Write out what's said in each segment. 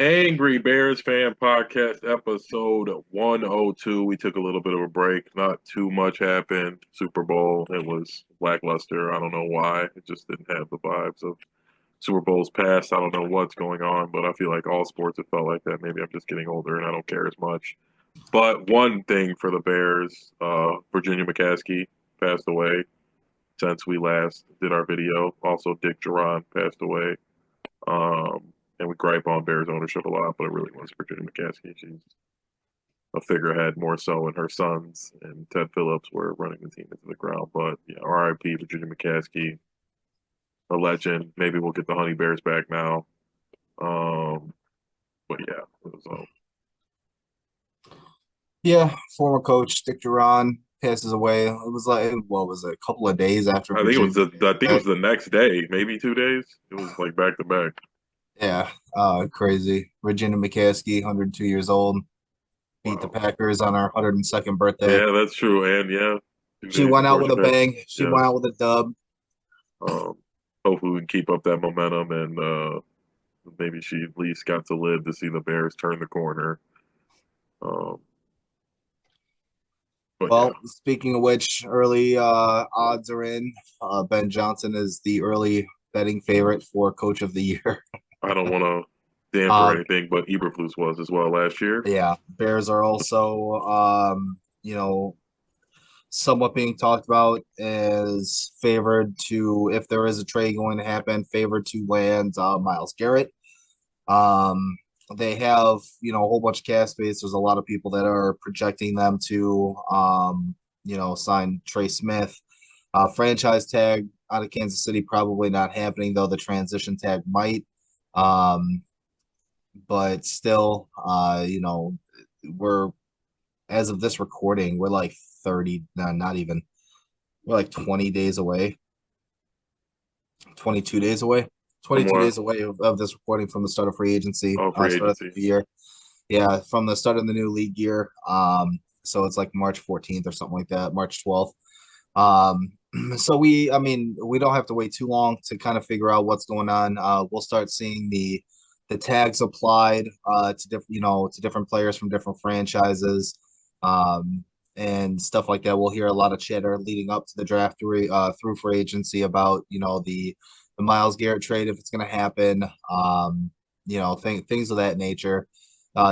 Angry Bears Fan Podcast, episode 102. We took a little bit of a break. Not too much happened. Super Bowl, it was lackluster. I don't know why. It just didn't have the vibes of Super Bowls past. I don't know what's going on, but I feel like all sports have felt like that. Maybe I'm just getting older and I don't care as much. But one thing for the Bears, Virginia McCaskey passed away since we last did our video. Also, Dick Jauron passed away. And we gripe on Bears ownership a lot, but it really was Virginia McCaskey. She's a figurehead more so, and her sons and Ted Phillips were running the team into the ground. But yeah, RIP Virginia McCaskey, a legend. Maybe we'll get the Honey Bears back now. But yeah, it was Yeah, former coach Dick Jauron passes away. It was like what was it, a couple of days after I think it was Virginia. the next day, maybe 2 days. It was like back to back. Yeah, crazy. Virginia McCaskey, 102 years old, beat the Wow. Packers on her 102nd birthday. Yeah, that's true. And yeah, two She days went out before with she a passed. bang. She went Yes. out with a dub. Um, Hopefully we can keep up that momentum and maybe she at least got to live to see the Bears turn the corner. Um, but yeah, Well, speaking of which, early odds are in. Ben Johnson is the early betting favorite for Coach of the Year. I don't want to damper Uh, anything, but Eberflus was as well last year. yeah, Bears are also, somewhat being talked about as favored to, if there is a trade going to happen, favored to land Myles Garrett. Um, they have, a whole bunch of cap space. There's a lot of people that are projecting them to, sign Trey Smith. Franchise tag out of Kansas City, probably not happening, though the transition tag might. Um, but still, we're, as of this recording, we're like 30, no, not even, we're like 20 days away, 22 days away, From 22 what? days away of this recording from the start of free agency, Oh, free start of agency. the year. Yeah, from the start of the new league year. So it's like March 14th or something like that, March 12th. Um, so we don't have to wait too long to kind of figure out what's going on. We'll start seeing the tags applied to different, to different players from different franchises. Um, and stuff like that. We'll hear a lot of chatter leading up to the draft through free agency about, the Myles Garrett trade, if it's going to happen, things of that nature.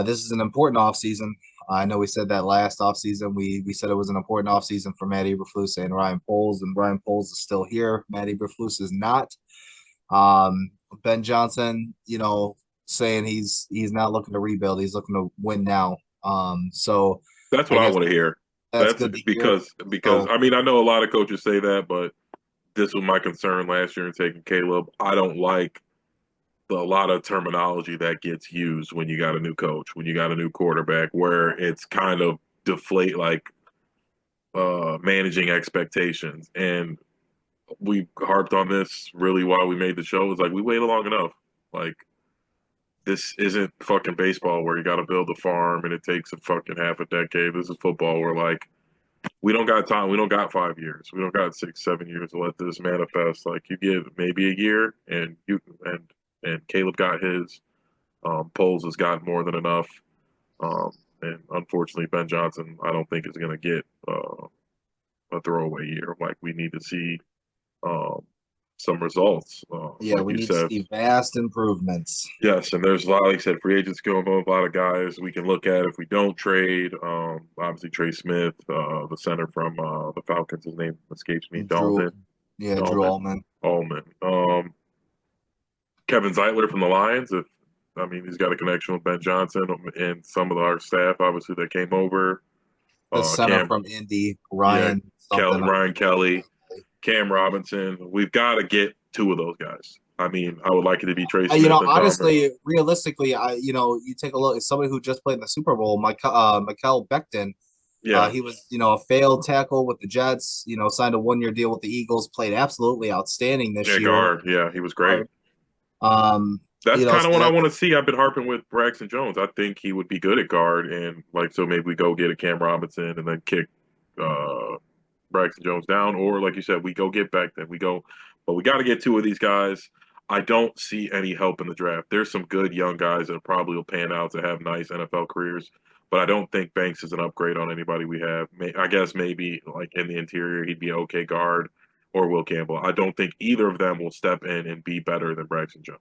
This is an important offseason. I know we said that last offseason. We said it was an important offseason for Matt Eberflus and Ryan Poles, and Ryan Poles is still here. Matt Eberflus is not. Um, Ben Johnson, saying he's not looking to rebuild. He's looking to win now. So That's I what I guess want to hear. that's That's good to hear. because So I mean I know a lot of coaches say that, but this was my concern last year in taking Caleb. I don't like a lot of terminology that gets used when you got a new coach, when you got a new quarterback, where it's kind of deflate like managing expectations. And we harped on this really while we made the show. It's like we waited long enough. Like this isn't fucking baseball where you got to build a farm and it takes a fucking half a decade. This is football where like we don't got time. We don't got 5 years. We don't got 6, 7 years to let this manifest. Like you give maybe a year, and Caleb got his. Poles has gotten more than enough. And unfortunately, Ben Johnson, I don't think is going to get a throwaway year. Like we need to see um, some results. yeah, Like we you need to said, see vast improvements. yes, and there's a lot. Like I said, free agents going on. A lot of guys we can look at if we don't trade. Obviously, Trey Smith, the center from the Falcons. His name escapes me. Drew, Dalton, yeah, Drew Dalton, Allman. Allman. Kevin Zeitler from the Lions. If I mean, he's got a connection with Ben Johnson and some of our staff, obviously, that came over. The center Cam, from Indy, yeah, Ryan something. Ryan Kelly, Cam Robinson. We've got to get two of those guys. I mean, I would like it to be Trey Smith and Dahmer. Honestly, realistically, you take a look at somebody who just played in the Super Bowl, Michael Becton. Yeah, He was, a failed tackle with the Jets. Signed a 1 year deal with the Eagles. Played absolutely outstanding this yeah, year. guard. Yeah, he was great. Um, That's kind of so what I that want to see. I've been harping with Braxton Jones. I think he would be good at guard, and like so maybe we go get a Cam Robinson and then kick uh, Braxton Jones down, or like you said, we go get back then. We go, but we got to get two of these guys. I don't see any help in the draft. There's some good young guys that probably will pan out to have nice NFL careers, but I don't think Banks is an upgrade on anybody we have. I guess maybe like in the interior, he'd be an okay guard or Will Campbell. I don't think either of them will step in and be better than Braxton Jones.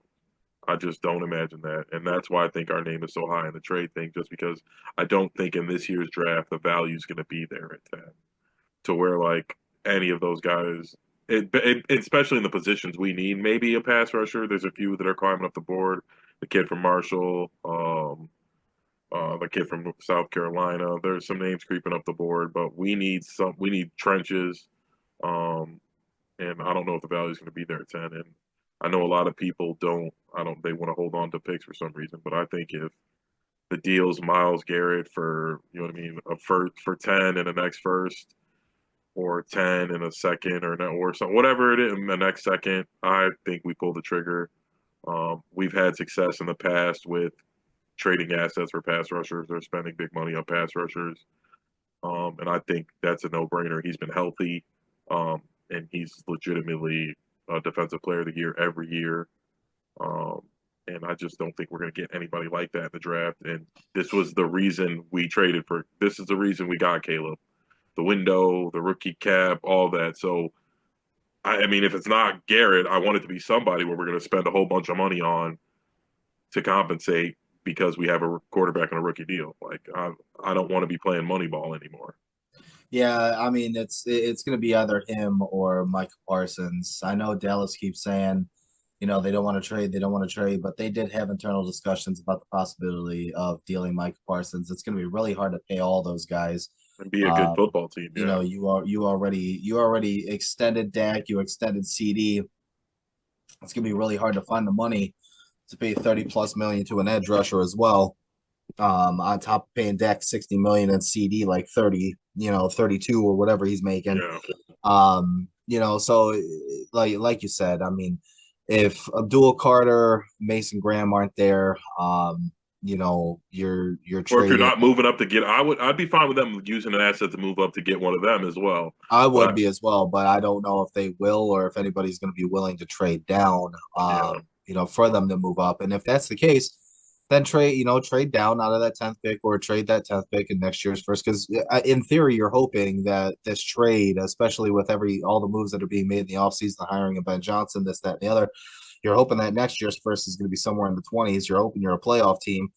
I just don't imagine that. And that's why I think our name is so high in the trade thing, just because I don't think in this year's draft the value is going to be there at 10 to where like any of those guys, especially in the positions we need, maybe a pass rusher. There's a few that are climbing up the board. The kid from Marshall, the kid from South Carolina. There's some names creeping up the board, but we need some. We need trenches, and I don't know if the value is going to be there at 10. And I know a lot of people don't. I don't. They want to hold on to picks for some reason, but I think if the deal's Myles Garrett for a first for 10 and the next first, or 10 in a second, or something, whatever it is in the next second, I think we pull the trigger. We've had success in the past with trading assets for pass rushers or spending big money on pass rushers. And I think that's a no-brainer. He's been healthy, and he's legitimately a defensive player of the year every year. And I just don't think we're going to get anybody like that in the draft. And this was the reason we traded for – this is the reason we got Caleb. The window, the rookie cap, all that. So, I mean, if it's not Garrett, I want it to be somebody where we're going to spend a whole bunch of money on to compensate because we have a quarterback on a rookie deal. Like, I don't want to be playing Moneyball anymore. Yeah, I mean it's going to be either him or Micah Parsons. I know Dallas keeps saying, they don't want to trade, but they did have internal discussions about the possibility of dealing Micah Parsons. It's going to be really hard to pay all those guys. And be a good football team. Yeah. You already extended Dak, you extended CD. It's gonna be really hard to find the money to pay 30+ million to an edge rusher as well. On top of paying Dak 60 million and CD like 30, 32 or whatever he's making. Yeah. So like you said, I mean, if Abdul Carter, Mason Graham aren't there, you're Or if you're trading. not moving up to get, I'd be fine with them using an asset to move up to get one of them as well. I would be as well, but I don't know if they will or if anybody's going to be willing to trade down, for them to move up. And if that's the case, then trade down out of that 10th pick or trade that 10th pick in next year's first. Because in theory, you're hoping that this trade, especially with all the moves that are being made in the offseason, the hiring of Ben Johnson, this, that, and the other, you're hoping that next year's first is going to be somewhere in the 20s. You're hoping you're a playoff team.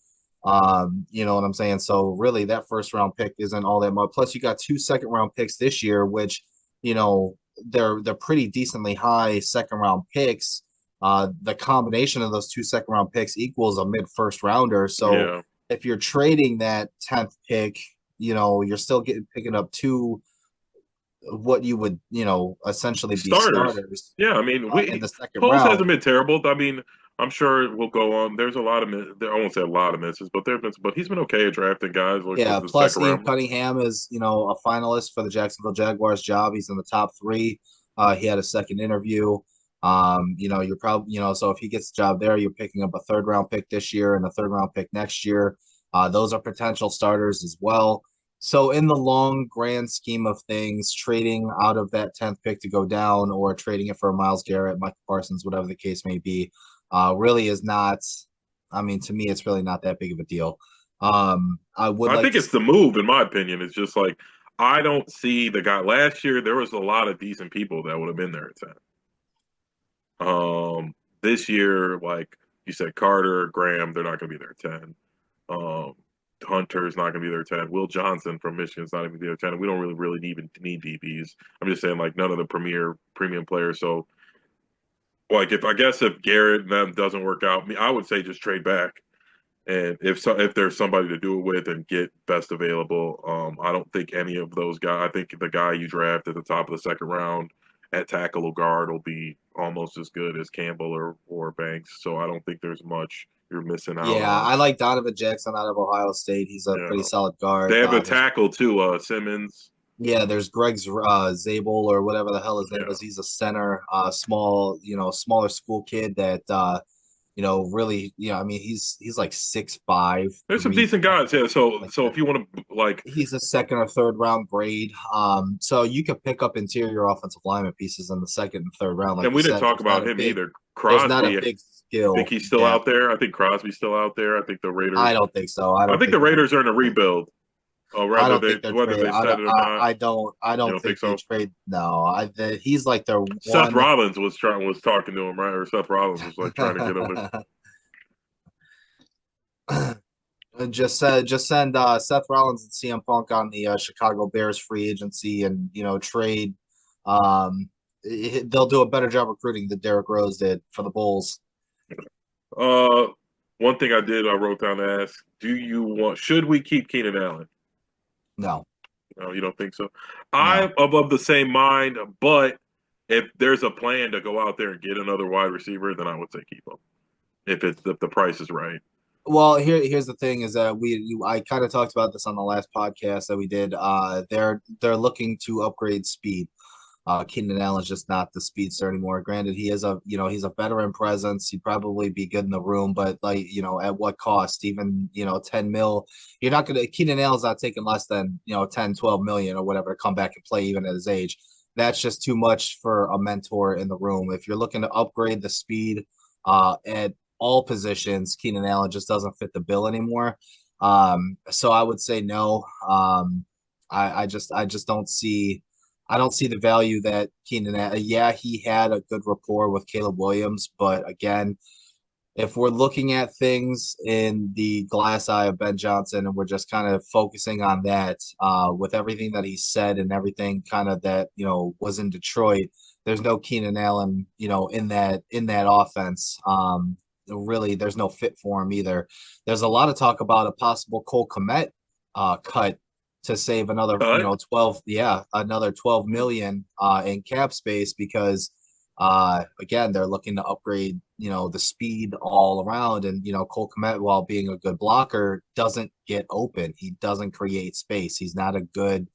You know what I'm saying? So really that first round pick isn't all that much. Plus you got 2 second round picks this year, which, they're pretty decently high second round picks. The combination of those 2 second round picks equals a mid first rounder. So if you're trading that 10th pick, you're still picking up 2 what you would, essentially be starters. Yeah, I mean, in the second Post round. hasn't been terrible. I mean, I'm sure it will go on. There's a lot of I won't say a lot of misses, but but he's been okay at drafting guys. Yeah, plus Ian Cunningham is, a finalist for the Jacksonville Jaguars job. He's in the top 3. He had a second interview. You're probably, so if he gets the job there, you're picking up a 3rd round pick this year and a 3rd round pick next year. Those are potential starters as well. So in the long grand scheme of things, trading out of that 10th pick to go down or trading it for Myles Garrett, Micah Parsons, whatever the case may be, really is not, I mean, to me, it's really not that big of a deal. I think it's the move, in my opinion. It's just like, I don't see the guy. Last year, there was a lot of decent people that would have been there at 10. This year, like you said, Carter, Graham, they're not going to be there at 10. Hunter's not going to be there at 10. Will Johnson from Michigan's not even there at 10. We don't really even need DBs. I'm just saying, like, none of the premium players. So, like, if Garrett and them doesn't work out, I would say just trade back. And if there's somebody to do it with and get best available, I don't think any of those guys. I think the guy you draft at the top of the second round at tackle or guard will be almost as good as Campbell or Banks. So I don't think there's much you're missing out. Yeah, I like Donovan Jackson out of Ohio State. He's a pretty solid guard. They have a tackle too, Simmons. Yeah, there's Greg Zabel or whatever the hell his name is. He's a center, smaller school kid that really, I mean, he's like 6'5", There's some decent guys, yeah. So if you want to like, he's a second or third round grade. So you could pick up interior offensive lineman pieces in the second and third round, like and you we didn't said. talk about him either. There's not a Crosby, big you think skill he's still out gap. there? I think Crosby's still out there. I think the I Raiders. don't think so. I I don't think think the they're going Raiders to are in a trade. rebuild. I Whether don't they think they're whether trade. they said it or not, I you don't don't think think they so. trade. No, he's like their Seth one. Rollins was talking to him, right? Or Seth Rollins was like trying to get him. Just send Seth Rollins and CM Punk on the Chicago Bears free agency, and trade. They'll do a better job recruiting than Derrick Rose did for the Bulls. Uh, one thing I wrote down to ask: Should we keep Keenan Allen? No, No, you don't think so? no. I'm of the same mind, but if there's a plan to go out there and get another wide receiver, then I would say keep him if the price is right. Well, here's the thing: is that I kind of talked about this on the last podcast that we did. They're looking to upgrade speed. Keenan Allen's just not the speedster anymore. Granted, he is he's a veteran presence. He'd probably be good in the room, but like, at what cost? Even, 10 mil, you're not going to, Keenan Allen's not taking less than, 10, 12 million or whatever to come back and play even at his age. That's just too much for a mentor in the room. If you're looking to upgrade the speed, at all positions, Keenan Allen just doesn't fit the bill anymore. So I would say no. I just don't see. I don't see the value that Keenan had. Yeah, he had a good rapport with Caleb Williams, but again, if we're looking at things in the glass eye of Ben Johnson and we're just kind of focusing on that, with everything that he said and everything kind of that, was in Detroit, there's no Keenan Allen, in that offense. Really, there's no fit for him either. There's a lot of talk about a possible Cole Kmet cut to save another, Cut? 12, yeah, another 12 million in cap space because again, they're looking to upgrade, the speed all around. And, Cole Kmet, while being a good blocker, doesn't get open. He doesn't create space. He's not a good,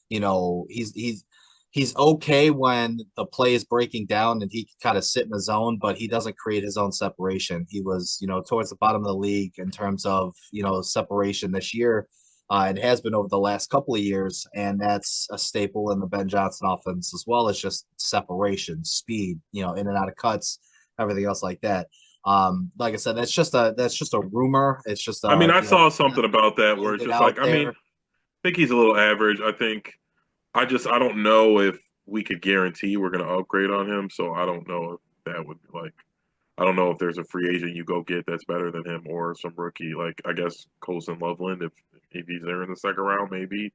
he's okay when the play is breaking down and he can kind of sit in his zone, but he doesn't create his own separation. He was, towards the bottom of the league in terms of, separation this year. It has been over the last couple of years, and that's a staple in the Ben Johnson offense as well as just separation, speed, in and out of cuts, everything else like that. Like I said, that's just a rumor. It's just I mean, I saw kind of something about that where it's floated just out like, I mean, there. I think he's a little average. I don't know if we could guarantee we're going to upgrade on him. So I don't know if that would like, I don't know if there's a free agent you go get that's better than him or some rookie. Like, I guess Colson Loveland, if he's there in the second round, maybe.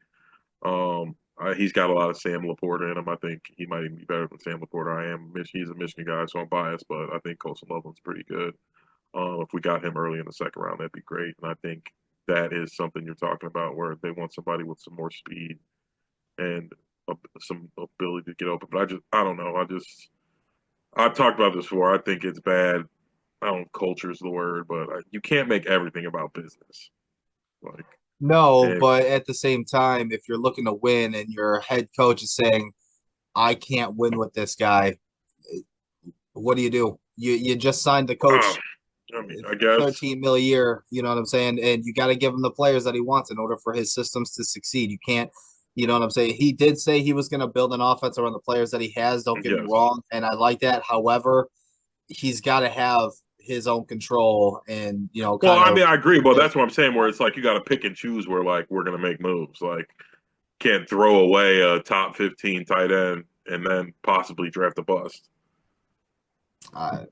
He's got a lot of Sam Laporta in him. I think he might even be better than Sam Laporta. He's a Michigan guy, so I'm biased, but I think Colson Loveland's pretty good. If we got him early in the second round, that'd be great. And I think that is something you're talking about where they want somebody with some more speed and some ability to get open. But I don't know. I've talked about this before. I think it's bad. I don't know if culture is the word, but you can't make everything about business. Like, No, and but at the same time, if you're looking to win and your head coach is saying, "I can't win with this guy," what do? You just signed the uh, coach I mean, I guess 13 mil a year, you know what I'm saying? And you got to give him the players that he wants in order for his systems to succeed. You can't, you know what I'm saying? He did say he was going to build an offense around the players that he has. Don't get me yes. wrong. And I like that. However, he's got to have his own control and, Well, kind I of mean, I agree, but build. that's what I'm saying. Where it's like you got to pick and choose where like we're gonna make moves. Like, can't throw away a top 15 tight end and then possibly draft a bust. Uh,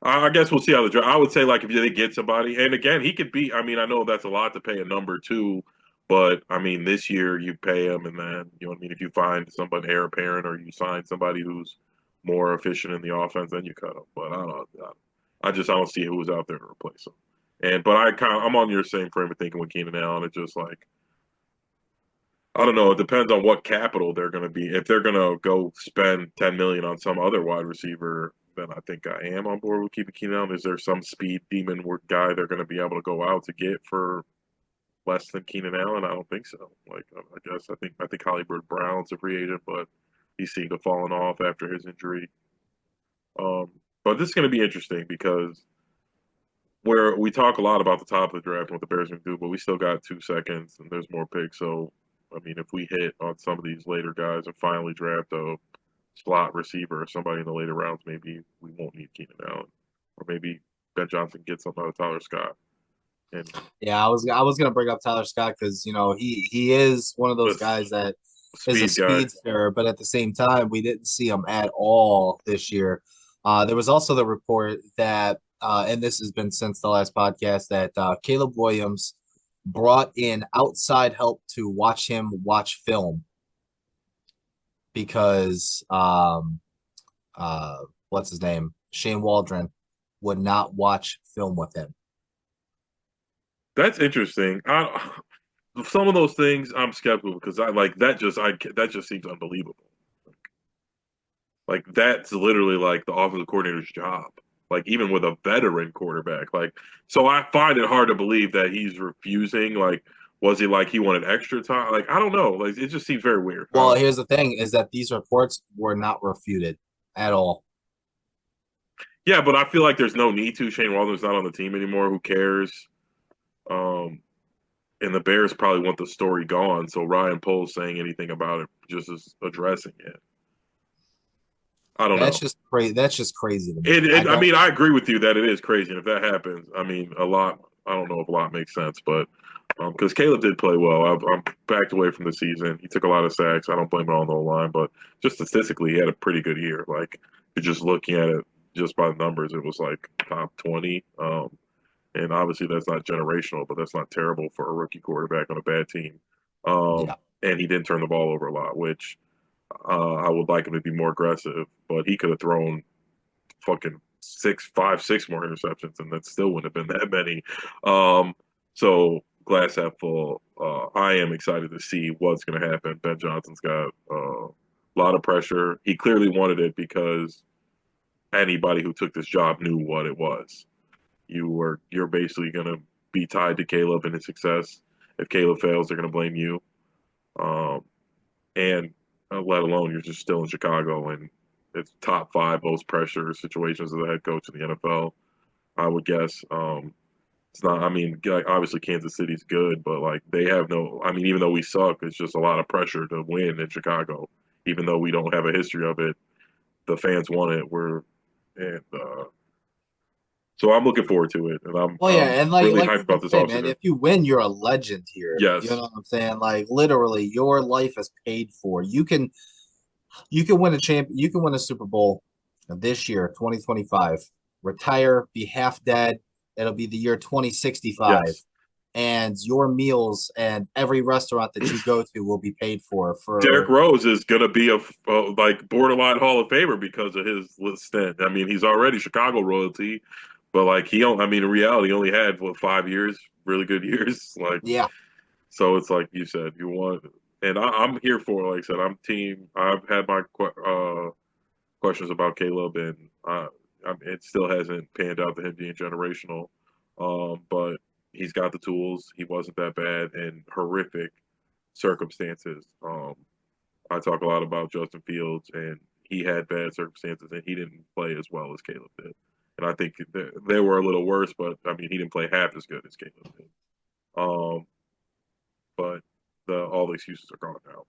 I guess we'll see how the draft. I would say like if they get somebody, and again, he could be. I mean, I know that's a lot to pay a number two, but I mean, this year you pay him, and then you know what I mean. If you find somebody heir apparent, or you sign somebody who's more efficient in the offense, then you cut him. But I don't know. I don't see who's out there to replace him. But I'm on your same frame of thinking with Keenan Allen. It's just like I don't know. It depends on what capital they're going to be. If they're going to go spend 10 million on some other wide receiver, then I think I am on board with keeping Keenan Allen. Is there some speed demon guy they're going to be able to go out to get for less than Keenan Allen? I don't think so. Like I guess I think Hollywood Brown's a free agent, but he seemed to have fallen off after his injury. But this is going to be interesting because where we talk a lot about the top of the draft and what the Bears can do, but we still got 2 seconds and there's more picks. So, I mean, if we hit on some of these later guys and finally draft a slot receiver or somebody in the later rounds, maybe we won't need Keenan Allen, or maybe Ben Johnson gets something out of Tyler Scott. And Yeah, I was gonna bring up Tyler Scott because he is one of those the guys that is a speed guy. speedster, but at the same time, we didn't see him at all this year. There was also the report that, and this has been since the last podcast, that Caleb Williams brought in outside help to watch him watch film because what's his name? Shane Waldron would not watch film with him. That's interesting. Some of those things I'm skeptical because I like that. That just seems unbelievable. Like that's literally like the offensive coordinator's job. Like even with a veteran quarterback, like so I find it hard to believe that he's refusing. Like, was he like he wanted extra time? Like I don't know. Like it just seems very weird. I Well, don't know. here's the thing: is that these reports were not refuted at all. Yeah, but I feel like there's no need to. Shane Waldron's not on the team anymore. Who cares? Um, and the Bears probably want the story gone. So Ryan Poles saying anything about it just is addressing it. I don't That's know. just crazy. That's just crazy to me. I I don't. mean, I agree with you that it is crazy. And if that happens, I mean, a lot. I don't know if a lot makes sense, but because Caleb did play well, I'm backed away from the season. He took a lot of sacks. I don't blame it on the line, but just statistically, he had a pretty good year. Like, you're just looking at it just by the numbers, it was like top 20. And obviously, that's not generational, but that's not terrible for a rookie quarterback on a bad team. Yeah, And he didn't turn the ball over a lot, which I would like him to be more aggressive, but he could have thrown fucking six more interceptions, and that still wouldn't have been that many. So glass half full. I am excited to see what's going to happen. Ben Johnson's got a lot of pressure. He clearly wanted it because anybody who took this job knew what it was. You're basically going to be tied to Caleb and his success. If Caleb fails, they're going to blame you. Um, and let alone you're just still in Chicago and it's top 5 most pressure situations as a head coach in the NFL. I would guess. It's not. I mean, like, obviously Kansas City's good, but like they have no. I mean, even though we suck, it's just a lot of pressure to win in Chicago. Even though we don't have a history of it, the fans want it. And so I'm looking forward to it, and well, yeah, and like really like hyped we can about this say, man, offseason. if you win, you're a legend here. You know Yes, what I'm saying? Like literally, your life is paid for. You can win a you can win a Super Bowl this year, 2025. Retire, be half dead. It'll be the year 2065. yes. And your meals and every restaurant that you go to will be paid Derrick for Rose is going to be a like borderline Hall of Famer because of his stint. I mean, he's already Chicago royalty, but like he don't. I mean, in reality, he only had 5 years, really good years. Like yeah. so, it's like you said, you want, and I'm here for it. Like I said, I'm team. I've had my questions about Caleb, and it still hasn't panned out to him being generational. But he's got the tools. He wasn't that bad in horrific circumstances. I talk a lot about Justin Fields, and he had bad circumstances, and he didn't play as well as Caleb did. And I think they were a little worse, but I mean, he didn't play half as good as Caleb did. Um, but all the excuses are gone now.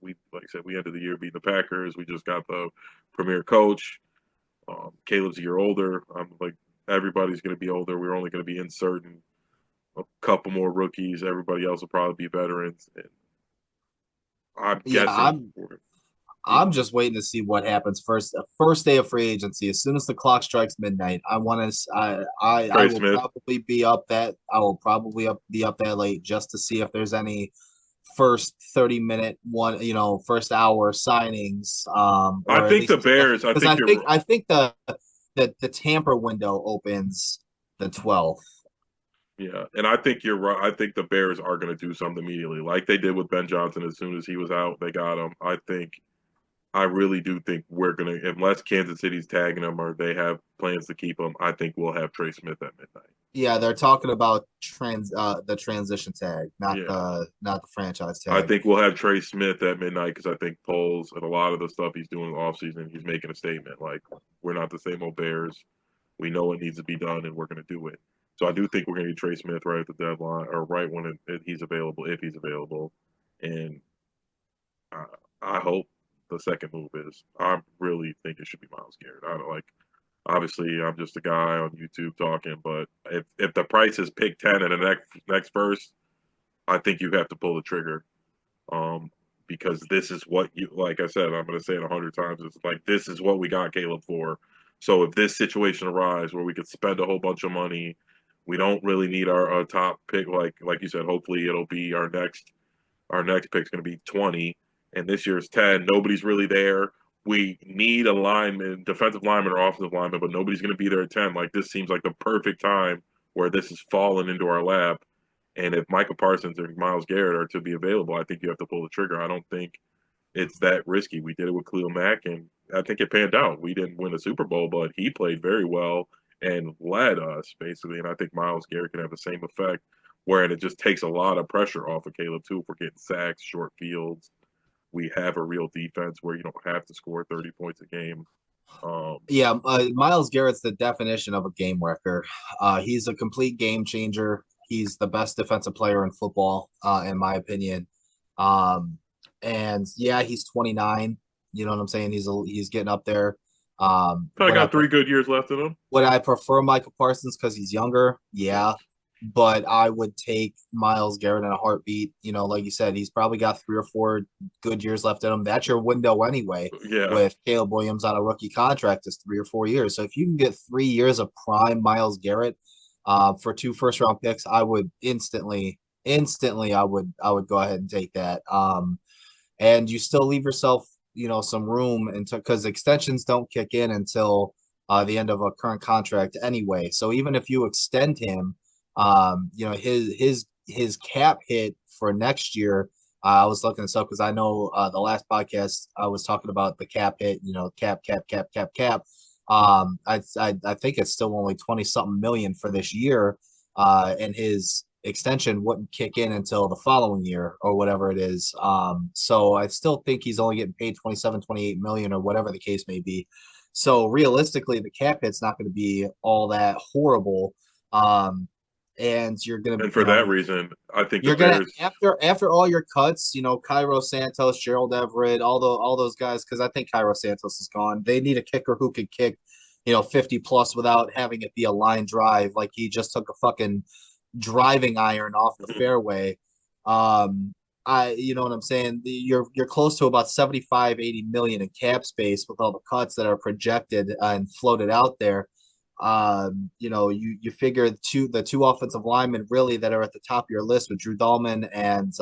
We, like I said, we ended the year beating the Packers. We just got the premier coach. Caleb's a year older. I'm like everybody's going to be older. We're only going to be inserting a couple more rookies. Everybody else will probably be veterans. And I'm Yeah, guessing I'm just waiting to see what happens first day of free agency. As soon as the clock strikes midnight, I want to I Trey will Smith. probably be up that I will probably be up that late just to see if there's any first 30-minute first hour signings I or at think the least Bears. I because think you're. I think the tamper window opens the 12th. Yeah, and I think you're right. I think the Bears are going to do something immediately, like they did with Ben Johnson. As soon as he was out, they got him. I really do think we're going to, unless Kansas City's tagging him or they have plans to keep him. I think we'll have Trey Smith at midnight. Yeah, they're talking about the transition tag, Yeah, not the franchise I tag. think we'll have Trey Smith at midnight because I think polls and a lot of the stuff he's doing in the offseason, he's making a statement like we're not the same old Bears. We know what needs to be done, and we're going to do it. So I do think we're going to get Trey Smith right at the deadline, or right when he's available, if he's available. And I, I hope the second move is. I really think it should be Myles Garrett. I don't like. Obviously, I'm just a guy on YouTube talking, but if the price is pick 10 in the next first, I think you have to pull the trigger. Um, because this is what you, like I said, I'm going to say it 100 times. It's like, this is what we got Caleb for. So if this situation arises where we could spend a whole bunch of money, we don't really need our top pick. Like you said, hopefully it'll be our next pick's going to be 20, and this year's 10. Nobody's really there. We need a lineman, defensive lineman or offensive lineman, but nobody's going to be there at 10. Like, this seems like the perfect time where this has fallen into our lap. And if Micah Parsons or Myles Garrett are to be available, I think you have to pull the trigger. I don't think it's that risky. We did it with Khalil Mack, and I think it panned out. We didn't win a Super Bowl, but he played very well and led us, basically. And I think Myles Garrett can have the same effect, wherein it just takes a lot of pressure off of Caleb, too, if we're getting sacks, short fields. We have a real defense where you don't have to score 30 points a game. Yeah, Myles Garrett's the definition of a game wrecker. He's a complete game changer. He's the best defensive player in football, in my opinion. And yeah, he's 29. You know what I'm saying? He's getting up there. Probably got 3 good years left in him. Would I prefer Micah Parsons because he's younger? Yeah, but I would take Myles Garrett in a heartbeat. You know, like you said, he's probably got 3 or 4 good years left in him. That's your window anyway. Yeah. With Caleb Williams on a rookie contract, is 3 or 4 years. So if you can get 3 years of prime Myles Garrett for 2 first-round picks, I would instantly, I would go ahead and take that. And you still leave yourself, some room until, because extensions don't kick in until the end of a current contract anyway. So even if you extend him, his cap hit for next year. I was looking this up because I know the last podcast I was talking about the cap hit. Cap. I think it's still only 20 something million for this year, and his extension wouldn't kick in until the following year or whatever it is. So I still think he's only getting paid 27, 28 million or whatever the case may be. So realistically, the cap hit's not going to be all that horrible. And you're going to, and for that reason, I think you're going to, after all your cuts, Cairo Santos, Gerald Everett, all those guys, because I think Cairo Santos is gone. They need a kicker who could kick, 50 plus without having it be a line drive. Like he just took a fucking driving iron off the fairway. You know what I'm saying? You're close to about 75, 80 million in cap space with all the cuts that are projected and floated out there. You figure the two offensive linemen really that are at the top of your list with Drew Dahlman and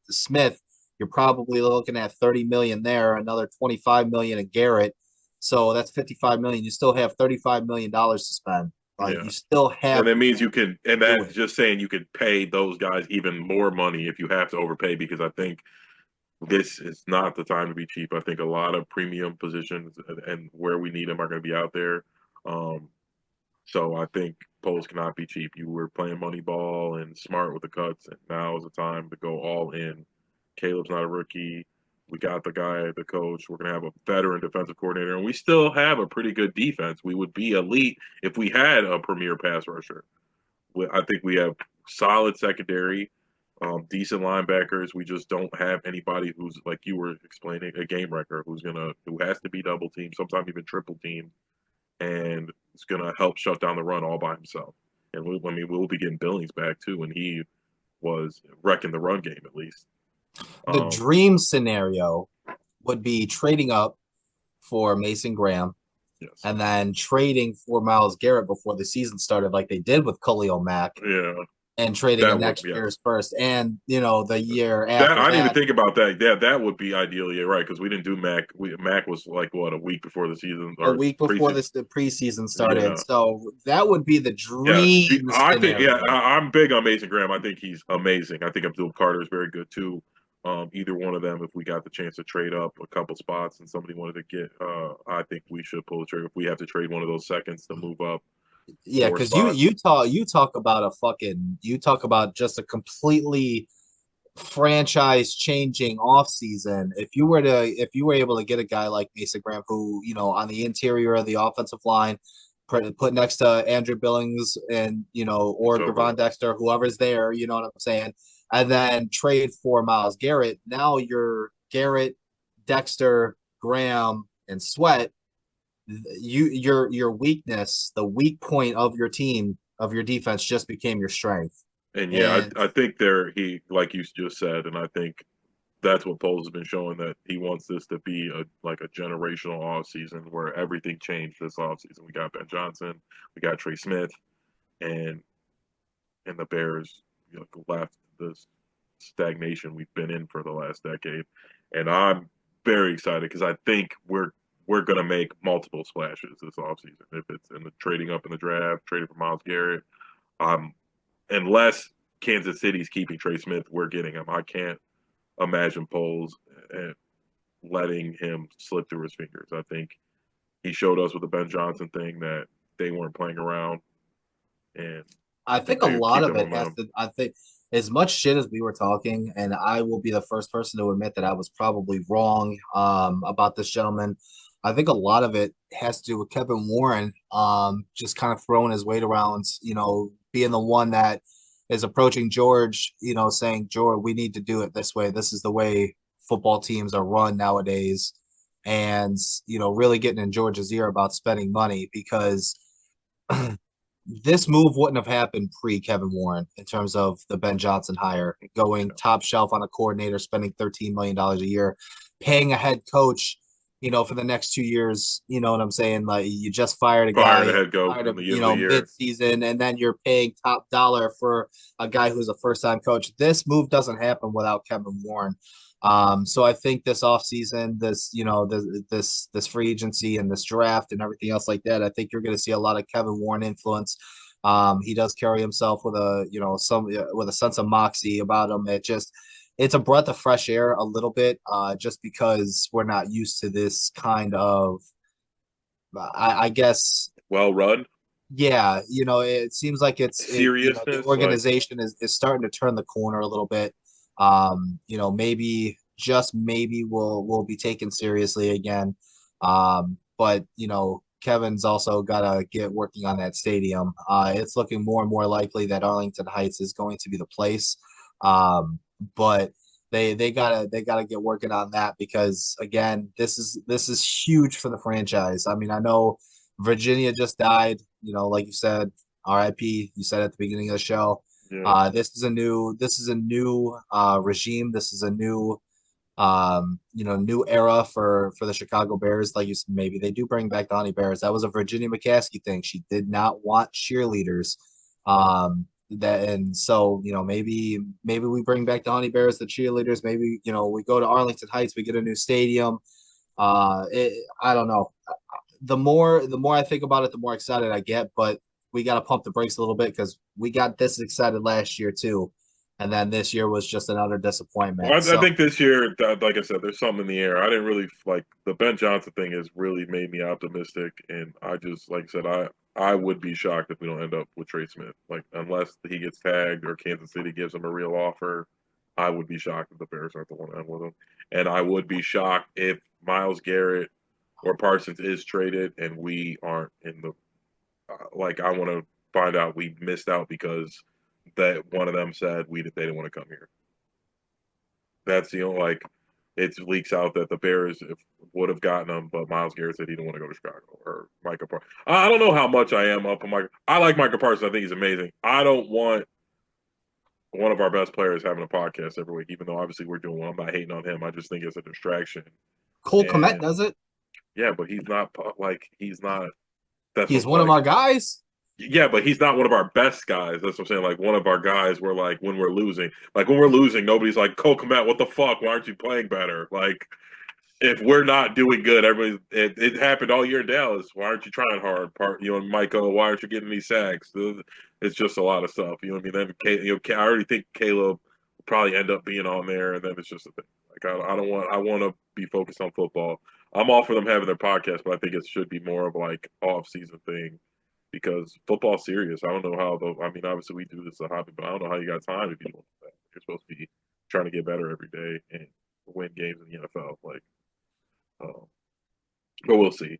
Smith, you're probably looking at 30 million there, another 25 million in Garrett. So that's 55 million. You still have $35 million to spend. You still have, and that means you can, and that's just saying you could pay those guys even more money if you have to overpay, because I think this is not the time to be cheap. I think a lot of premium positions and where we need them are going to be out there. So I think polls cannot be cheap. You were playing money ball and smart with the cuts, and now is the time to go all in. Caleb's not a rookie. We got the guy, the coach. We're going to have a veteran defensive coordinator, and we still have a pretty good defense. We would be elite if we had a premier pass rusher. I think we have solid secondary, decent linebackers. We just don't have anybody who's, like you were explaining, a game wrecker who has to be double teamed, sometimes even triple teamed, and it's going to help shut down the run all by himself. And we'll be getting Billings back too, and he was wrecking the run game at least. The dream scenario would be trading up for Mason Graham, yes, and then trading for Myles Garrett before the season started, like they did with Khalil Mack. Yeah. And trading next year's first, and the year after. I didn't even think about that. Yeah, that would be ideally right, because we didn't do Mac. Mac was like a week before the season, or a week before the preseason started. Yeah. So that would be the dream. Yes. I think. Yeah, I'm big on Mason Graham. I think he's amazing. I think Abdul Carter is very good too. Either one of them, if we got the chance to trade up a couple spots and somebody wanted to get, I think we should pull the trigger if we have to trade one of those seconds to move up. Yeah, because you talk about just a completely franchise changing offseason. If you were able to get a guy like Mason Graham, who on the interior of the offensive line put next to Andrew Billings and or Gravon Dexter, whoever's there. You know what I'm saying? And then trade for Myles Garrett. Now you're Garrett, Dexter, Graham, and Sweat. Your weakness, the weak point of your team, of your defense, just became your strength. And And I think he, like you just said, and I think that's what Poles has been showing, that he wants this to be a generational offseason where everything changed this offseason. We got Ben Johnson, we got Trey Smith, and the Bears left this stagnation we've been in for the last decade. And I'm very excited because I think we're going to make multiple splashes this offseason. If it's in the trading up in the draft, trading for Myles Garrett, unless Kansas City's keeping Trey Smith, we're getting him. I can't imagine Poles letting him slip through his fingers. I think he showed us with the Ben Johnson thing that they weren't playing around. And I think a lot of it has to, I think, as much shit as we were talking, and I will be the first person to admit that I was probably wrong about this gentleman. I think a lot of it has to do with Kevin Warren just kind of throwing his weight around, being the one that is approaching George, saying, George, we need to do it this way. This is the way football teams are run nowadays. And, really getting in George's ear about spending money because this move wouldn't have happened pre-Kevin Warren in terms of the Ben Johnson hire, going top shelf on a coordinator, spending $13 million a year, paying a head coach, for the next 2 years. You know what I'm saying? Like, you just fired a guy, head coach in the mid-season, and then you're paying top dollar for a guy who's a first-time coach. This move doesn't happen without Kevin Warren. So I think this offseason, this free agency and this draft and everything else like that, I think you're going to see a lot of Kevin Warren influence. He does carry himself with with a sense of moxie about him. It's a breath of fresh air a little bit, just because we're not used to this kind of, I guess, well run. Yeah, it seems like seriousness. The organization is starting to turn the corner a little bit. Maybe just maybe we'll be taken seriously again. But Kevin's also got to get working on that stadium. It's looking more and more likely that Arlington Heights is going to be the place. But they gotta get working on that because again, this is huge for the franchise. I mean, I know Virginia just died. Like you said, RIP. You said at the beginning of the show. Yeah. This is a new regime. This is a new new era for the Chicago Bears. Like you said, maybe they do bring back the Honey Bears. That was a Virginia McCaskey thing. She did not want cheerleaders. So maybe we bring back the Honey Bears, the cheerleaders. Maybe we go to Arlington Heights, we get a new stadium. I don't know. The more I think about it, the more excited I get. But we got to pump the brakes a little bit because we got this excited last year too, and then this year was just another disappointment. Well, I think this year, like I said, there's something in the air. I didn't really like the Ben Johnson thing. Has really made me optimistic, and I just, like I said, I would be shocked if we don't end up with Trey Smith. Like, unless he gets tagged or Kansas City gives him a real offer, I would be shocked if the Bears aren't the one to end with him. And I would be shocked if Myles Garrett or Parsons is traded and we aren't in the I want to find out we missed out because that one of them said they didn't want to come here. That's it leaks out that the Bears would have gotten him, but Myles Garrett said he didn't want to go to Chicago, or Micah Parsons. I don't know how much I am up on Micah. I like Micah Parsons. I think he's amazing. I don't want one of our best players having a podcast every week, even though obviously we're doing one. I'm not hating on him. I just think it's a distraction. Cole Kmet does it. Yeah, but he's not he's not. He's one of our guys. Yeah, but he's not one of our best guys. That's what I'm saying. Like, one of our guys, we're like, when we're losing, nobody's like, Cole Kmet, what the fuck? Why aren't you playing better? Like, if we're not doing good, it happened all year in Dallas. Why aren't you trying hard? Michael, why aren't you getting these sacks? It's just a lot of stuff. You know what I mean? Then, I already think Caleb will probably end up being on there, and then it's just a thing. Like, I want to be focused on football. I'm all for them having their podcast, but I think it should be more of off-season thing. Because football's serious. I don't know how obviously we do this as a hobby, but I don't know how you got time if you don't do that. You're supposed to be trying to get better every day and win games in the NFL. But we'll see.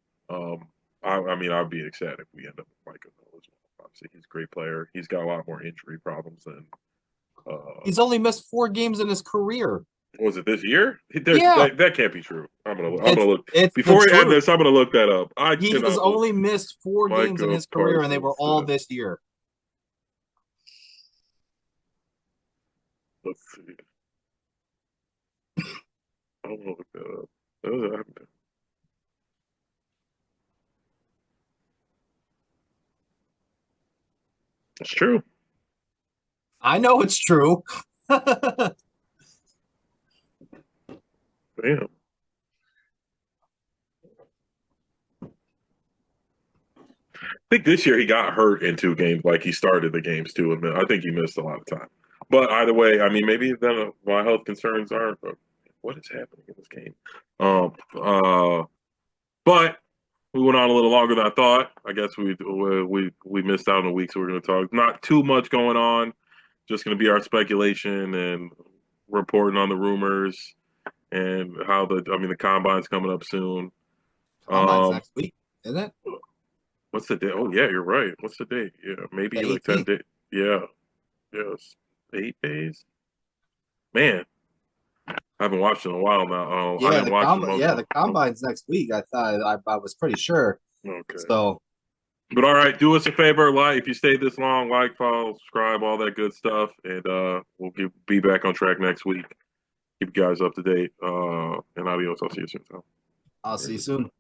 I mean, I'd be ecstatic if we end up with Micah as well. Obviously, he's a great player. He's got a lot more injury problems than. He's only missed 4 games in his career. Was it this year? Yeah, That can't be true. I'm gonna look it's the before we end truth. this. I'm gonna look that up. I He has cannot believe only missed 4 games in Micah his career, and they were Parsons. all this year. Let's see. I'm gonna look that up. It's true. I know it's true. Damn. I think this year he got hurt in 2 games, like he started the games too, and I think he missed a lot of time. But either way, I mean, maybe then my health concerns aren't. What is happening in this game? Um, uh, but we went on a little longer than I thought. I guess we missed out on a week, so we're going to talk. Not too much going on. Just going to be our speculation and reporting on the rumors and how the combine's coming up soon. Combine's next week, isn't it? What's the date? Oh yeah, you're right. What's the date? Yeah, maybe The like 10 18th. days. Yeah, yes, 8 days. Man, I haven't watched in a while now. Oh, I Yeah, didn't watch the most. the combine's next week. I thought I was pretty sure. Okay. So But all right, do us a favor, like if you stayed this long, like, follow, subscribe, all that good stuff, and we'll be back on track next week. Keep you guys up to date. And adios. I'll see you soon. I'll see you soon.